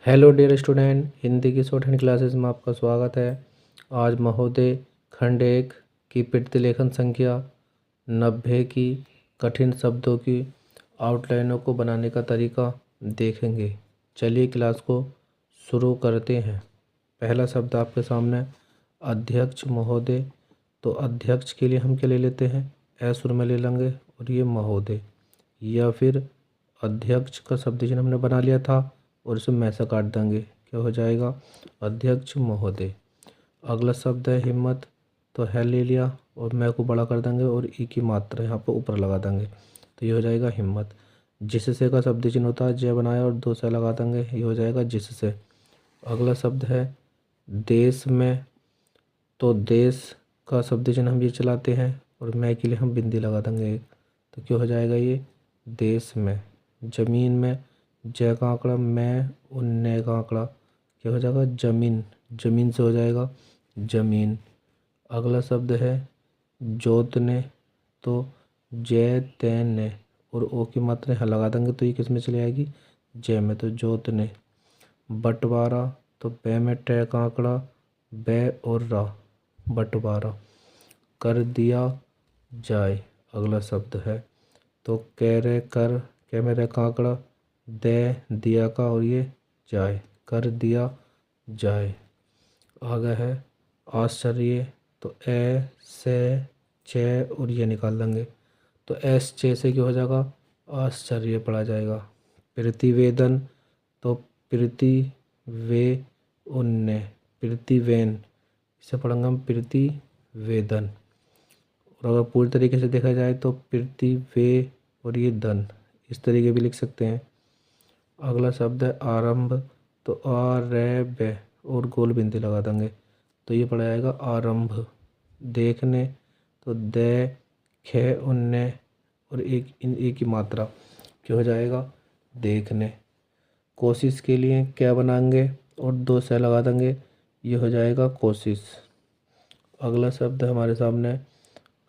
Hello dear student, Hindi की short hand classes में आपका स्वागत है। आज महोदय खंड 1 की प्रतिलेखन संख्या 90 की कठिन शब्दों की आउटलाइनों को बनाने का तरीका देखेंगे। चलिए क्लास को शुरू करते हैं। पहला शब्द आपके सामने अध्यक्ष महोदय। तो अध्यक्ष के लिए हम क्या ले लेते हैं, सुर में ले लेंगे और ये महोदय, या फिर अध्यक्ष का शब्द चिन्ह हमने बना लिया था और इसे मैं से काट देंगे, क्या हो जाएगा अध्यक्ष महोदय। अगला शब्द है हिम्मत। तो है ले लिया और मैं को बड़ा कर देंगे और ई की मात्रा यहाँ पर ऊपर लगा देंगे, तो ये हो जाएगा हिम्मत। जिससे का शब्द चिन्ह होता है जय बनाया और दो से लगा देंगे, ये हो जाएगा जिससे। अगला शब्द है देश में। तो देश का शब्द चिन्ह हम ये चलाते हैं और मैं के लिए हम बिंदी लगा देंगे एक, तो क्या हो जाएगा ये देश में। जमीन में जय का आंकड़ा मैं और ने का आंकड़ा, क्या हो जाएगा जमीन। जमीन से हो जाएगा जमीन। अगला शब्द है जोतने। तो जय तैन ने और ओ की मात्रा यहाँ लगा देंगे, तो ये किस में चली आएगी जय में, तो जोतने। बंटवारा। तो बे में टे का आंकड़ा बे और रा, बंटवारा। कर दिया जाए अगला शब्द है। तो कह रहे कर, कह में रहे का आंकड़ा दे दिया का और ये जाए, कर दिया जाए। आगे है आश्चर्य। तो ए से चे और ये निकाल देंगे, तो एस चे से क्या हो जाएगा आश्चर्य पढ़ा जाएगा। प्रतिवेदन। तो प्रति वे उन्ने, प्रतिवेन, इसे पढ़ेंगे हम प्रतिवेदन। और अगर पूरी तरीके से देखा जाए तो प्रतिवे और ये धन, इस तरीके भी लिख सकते हैं। अगला शब्द है आरंभ। तो आरब और गोल बिंदी लगा देंगे, तो ये पड़ जाएगा आरंभ। देखने। तो दे खे उन्ने और एक की मात्रा, क्या हो जाएगा देखने। कोशिश के लिए क्या बनाएंगे और दो से लगा देंगे, ये हो जाएगा कोशिश। अगला शब्द है हमारे सामने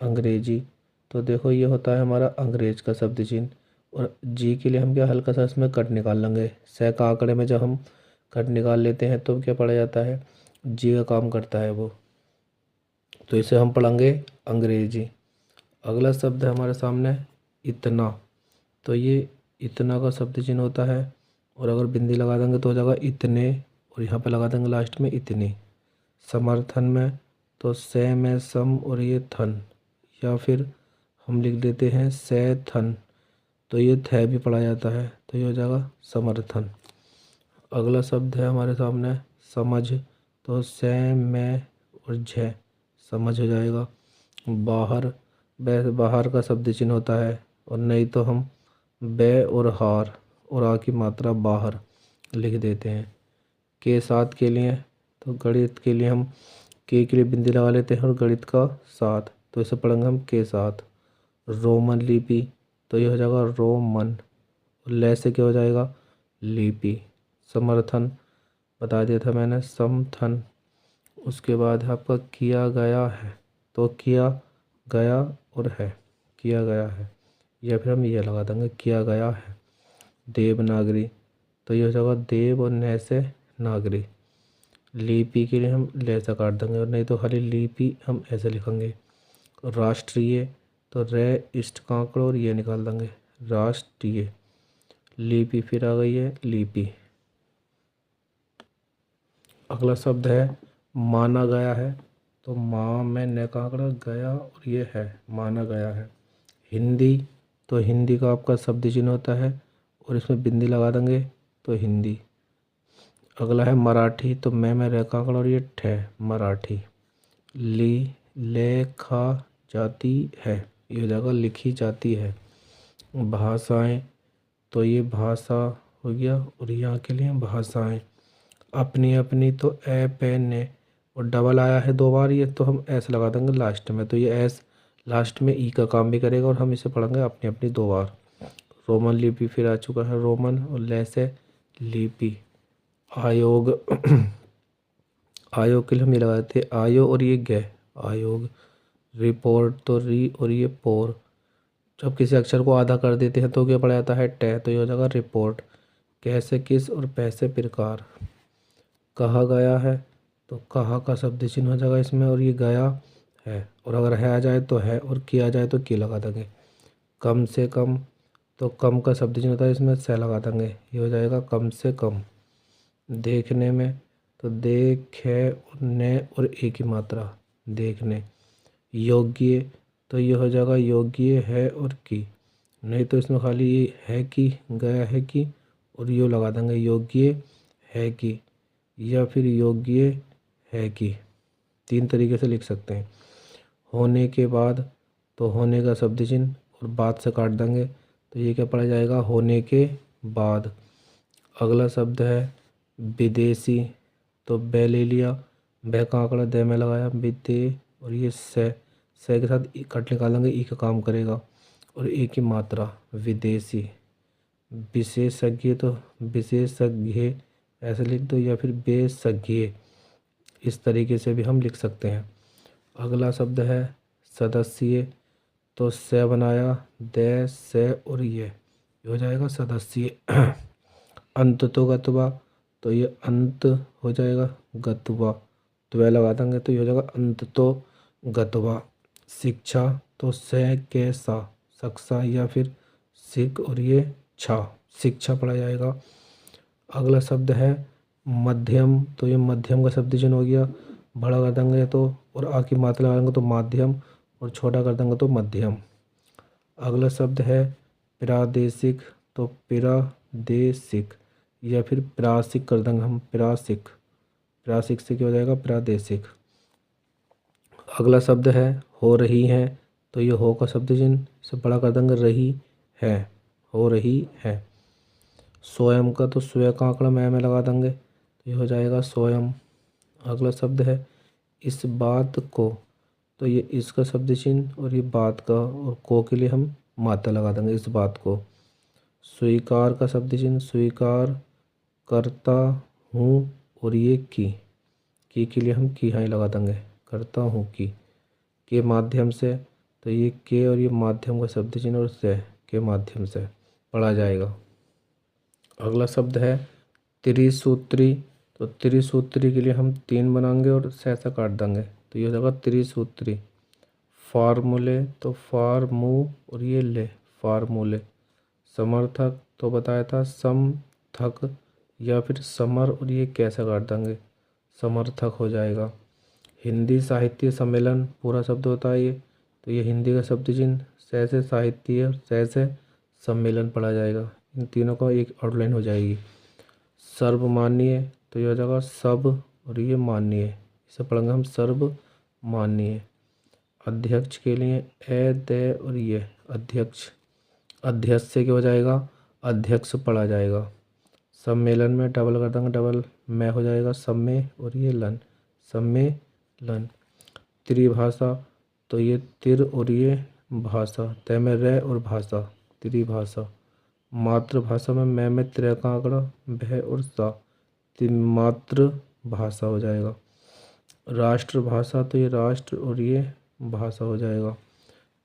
अंग्रेजी। तो देखो ये होता है हमारा अंग्रेज का शब्द चिन्ह, और जी के लिए हम क्या हल्का सा इसमें कट निकाल लेंगे। से का आंकड़े में जब हम कट निकाल लेते हैं तो क्या पड़ा जाता है जी का काम करता है वो, तो इसे हम पढ़ेंगे अंग्रेजी। अगला शब्द है हमारे सामने इतना। तो ये इतना का शब्द चिन्ह होता है और अगर बिंदी लगा देंगे तो हो जाएगा इतने, और यहाँ पे लगा देंगे लास्ट में इतनी। समर्थन में। तो से में सम और ये थन, या फिर हम लिख देते हैं से थन, तो ये थ भी पढ़ा जाता है, तो ये हो जाएगा समर्थन। अगला शब्द है हमारे सामने समझ। तो से में और झ, समझ हो जाएगा। बाहर। बे बाहर का शब्द चिन्ह होता है, और नहीं तो हम बे और हार और आ की मात्रा बाहर लिख देते हैं। के साथ के लिए। तो गणित के लिए हम के लिए बिंदी लगा लेते हैं और गणित का साथ, तो इसे पढ़ेंगे हम के साथ। रोमन लिपि। तो ये हो जाएगा रोमन, और ले से क्या हो जाएगा लिपि। समर्थन बता दिया था मैंने समथन। उसके बाद है आपका किया गया है। तो किया गया और है, किया गया है, या फिर हम ये लगा देंगे किया गया है। देवनागरी। तो ये हो जाएगा देव और न से नागरी। लिपि के लिए हम ले से काट देंगे, और नहीं तो खाली लिपि हम ऐसे लिखेंगे। राष्ट्रीय। तो रे इष्ट कांकड़ और ये निकाल देंगे राष्ट्रीय। लिपि फिर आ गई है लिपि। अगला शब्द है माना गया है। तो माँ में न का आंकड़ा गया और ये है माना गया है। हिंदी। तो हिंदी का आपका शब्द चिन्ह होता है और इसमें बिंदी लगा देंगे, तो हिंदी। अगला है मराठी। तो मैं रह का आंकड़ा और ये ठे मराठी। ली लेखा जाती है, ये हो जाएगा लिखी जाती है। भाषाएं। तो ये भाषा हो गया, और यहाँ के लिए भाषाएं। अपनी अपनी। तो ए पे ने और डबल आया है दो बार, ये तो हम एस लगा देंगे लास्ट में, तो ये एस लास्ट में ई का काम भी करेगा, और हम इसे पढ़ेंगे अपनी अपनी दो बार। रोमन लिपि फिर आ चुका है रोमन, और ले से लिपि। आयोग। आयोग के लिए हम ये लगाते हैं आयो और ये गे आयोग। रिपोर्ट। तो री और ये पोर, जब किसी अक्षर को आधा कर देते हैं तो क्या पड़ जाता है टे, तो ये हो जाएगा रिपोर्ट। कैसे किस और पैसे प्रकार। कहा गया है तो कहा का शब्द चिन्ह हो जाएगा इसमें, और ये गया है, और अगर है आ जाए तो है, और किया जाए तो की लगा देंगे। कम से कम तो कम का शब्द चिन्ह होता है इसमें से लगा देंगे, ये हो जाएगा कम से कम। देखने में तो देख है और ने और एक ही मात्रा देखने। योग्य तो ये हो जाएगा योग्य है और की, नहीं तो इसमें खाली ये है कि गया है कि और यो लगा देंगे योग्य है कि, या फिर योग्य है कि। तीन तरीके से लिख सकते हैं। होने के बाद तो होने का शब्द चिन्ह और बाद से काट देंगे, तो ये क्या पड़ा जाएगा होने के बाद। अगला शब्द है विदेशी, तो बे ले लिया, बे का आंकड़ा दे में लगाया विदे, और ये से के साथ कट निकालेंगे, ई का काम करेगा, और एक ही मात्रा विदेशी। विशेषज्ञ तो विशेषज्ञ ऐसे लिख दो, या फिर बेसज्ञ, इस तरीके से भी हम लिख सकते हैं। अगला शब्द है सदस्य, तो से बनाया दे से और ये हो जाएगा सदस्य। अंत तो गत्वा, तो ये अंत हो जाएगा गत्वा, तो वह लगा देंगे तो ये हो जाएगा अंत तो गत्वा। शिक्षा तो से के सा शिक्षा, या फिर सिक और ये छा शिक्षा पढ़ा जाएगा। अगला शब्द है मध्यम, तो ये मध्यम का शब्द चिन्ह हो गया, बड़ा कर देंगे तो और आ की मात्रा लगाएंगे तो माध्यम, और छोटा कर देंगे तो मध्यम। अगला शब्द है प्रादेशिक, तो प्रादेशिक या फिर प्रासिक कर देंगे हम, प्रासिक, प्रासिक से क्या हो जाएगा प्रादेशिक। अगला शब्द है हो रही है, तो ये हो का शब्द चिन्ह से बड़ा कर देंगे रही है, हो रही है। स्वयं का तो स्वयं का आंकड़ा में लगा देंगे, तो ये हो जाएगा स्वयं। अगला शब्द है इस बात को, तो ये इसका शब्द चिन्ह और ये बात का, और को के लिए हम मात्रा लगा देंगे इस बात को। स्वीकार का शब्द चिन्ह स्वीकार करता हूँ, और ये की के लिए हम की हाँ लगा देंगे, करता हूँ की के माध्यम से, तो ये के और ये माध्यम का शब्द चिन्ह और से के माध्यम से पढ़ा जाएगा। अगला शब्द है त्रिसूत्री, तो त्रिसूत्री के लिए हम तीन बनाएंगे और से काट देंगे, तो ये हो जाएगा त्रिसूत्री। फार्मूले तो फार्मू और ये ले फार्मूले। समर्थक तो बताया था समथक, या फिर समर और ये कैसे काट देंगे समर्थक हो जाएगा। हिंदी साहित्य सम्मेलन पूरा शब्द होता है ये, तो ये हिंदी का शब्द चिन्ह से साहित्य और से सम्मेलन पढ़ा जाएगा। इन तीनों का एक आउटलाइन हो जाएगी। सर्वमान्य तो ये हो जाएगा सब और ये मान्य, इसे पढ़ेंगे हम सर्वमान्य। अध्यक्ष के लिए ए दे और ये अध्यक्ष, अध्यक्ष से क्या हो जाएगा अध्यक्ष पढ़ा जाएगा। सम्मेलन में डबल कर देंगे, डबल में हो जाएगा सम्मे और ये लन सम्मेलन। त्रिभाषा तो ये तिर और ये भाषा, तय में रह और भाषा त्रिभाषा। मातृभाषा में मैं त्र का आंकड़ा भय और सा, मातृभाषा हो जाएगा। राष्ट्रभाषा तो ये राष्ट्र और ये भाषा हो जाएगा।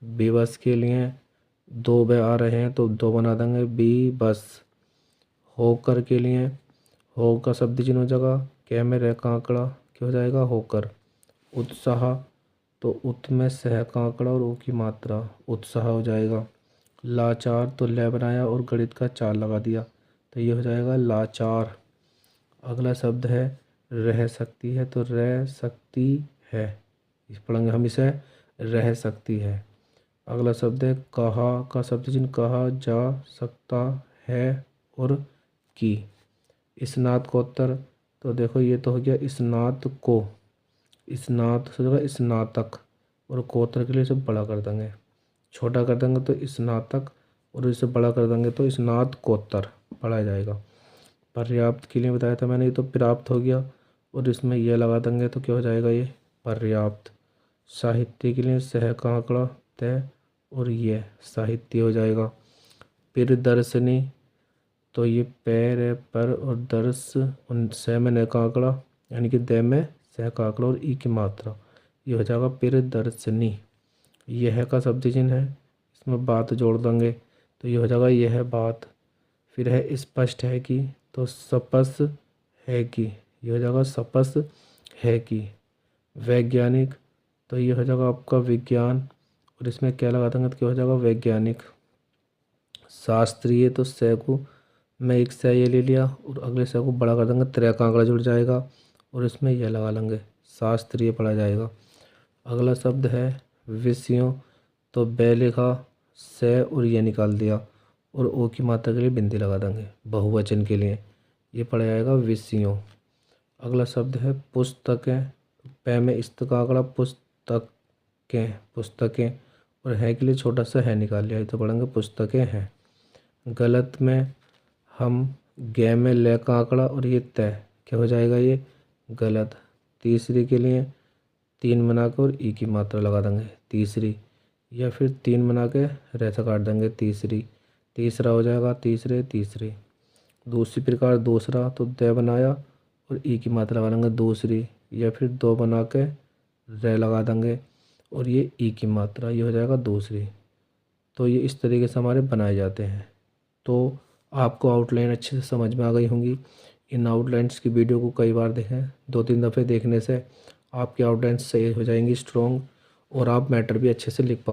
बेबस के लिए दो बे आ रहे हैं तो दो बना देंगे बी बस। होकर के लिए हो का शब्द चिन्ह हो जाएगा, कै में रह का आंकड़ा क्या हो जाएगा होकर। उत्साह तो उत में सह का आंकड़ा और ऊ की मात्रा उत्साह हो जाएगा। लाचार तो ले बनाया और गणित का चार लगा दिया, तो ये हो जाएगा लाचार। अगला शब्द है रह सकती है, तो रह सकती है, इस पढ़ेंगे हम इसे रह सकती है। अगला शब्द है कहा का शब्द चिन्ह कहा जा सकता है और की। स्नातकोत्तर तो देखो ये तो हो गया स्नात को, स्नात से होगा स्नातक और कोत्तर के लिए इसे बड़ा कर देंगे, छोटा कर देंगे तो स्नातक और इसे बड़ा कर देंगे तो स्नातकोत्तर पढ़ा जाएगा। पर्याप्त के लिए बताया था मैंने, ये तो प्राप्त हो गया और इसमें यह लगा देंगे तो क्या हो जाएगा ये पर्याप्त। साहित्य के लिए सह का आंकड़ा तय और ये साहित्य हो जाएगा। प्रियदर्शनी तो ये पैर है पर और दर्श उन सह में न का आंकड़ा यानी कि द में सह का आंकड़ा और ई की मात्रा, ये हो जाएगा प्रियदर्शनी। यह का शब्द चिन्ह है, इसमें बात जोड़ देंगे तो ये हो जाएगा यह बात। फिर है स्पष्ट है कि, तो स्पष्ट है कि, ये हो जाएगा स्पष्ट है कि। वैज्ञानिक, तो ये हो जाएगा आपका विज्ञान, और इसमें क्या लगा देंगे तो क्या हो जाएगा वैज्ञानिक। शास्त्रीय, तो सै को मैं एक सै ये ले लिया और अगले सै को बड़ा कर देंगे, त्रै का आंकड़ा जुड़ जाएगा और इसमें यह लगा लेंगे, शास्त्रीय पढ़ा जाएगा। अगला शब्द है विषयों, तो बै लिखा, सै और ये निकाल दिया और ओ की मात्रा के लिए बिंदी लगा देंगे, बहुवचन के लिए ये पढ़ा जाएगा विषयों। अगला शब्द है पुस्तकें, पै में इस्त का आंकड़ा, पुस्तकें, पुस्तकें, और है के लिए छोटा सा है निकाल लिया, तो पढ़ेंगे पुस्तकें हैं। गलत में हम गे में ले का आंकड़ा और ये तय, क्या हो जाएगा ये गलत। तीसरी के लिए तीन बना के और ई की मात्रा लगा देंगे तीसरी, या फिर तीन बना के रेसा काट देंगे तीसरी, तीसरा हो जाएगा तीसरे तीसरी। दूसरी प्रकार दूसरा, तो दे बनाया और ई की मात्रा लगा देंगे दूसरी, या फिर दो बना के रे लगा देंगे और ये ई की मात्रा, ये हो जाएगा दूसरी। तो ये इस तरीके से हमारे बनाए जाते हैं। तो आपको आउटलाइन अच्छे से समझ में आ गई होंगी। इन आउटलाइंस की वीडियो को कई बार देखें, 2-3 दफ़े देखने से आपकी आउटलाइंस सही हो जाएंगी, स्ट्रॉन्ग, और आप मैटर भी अच्छे से लिख पाओगे।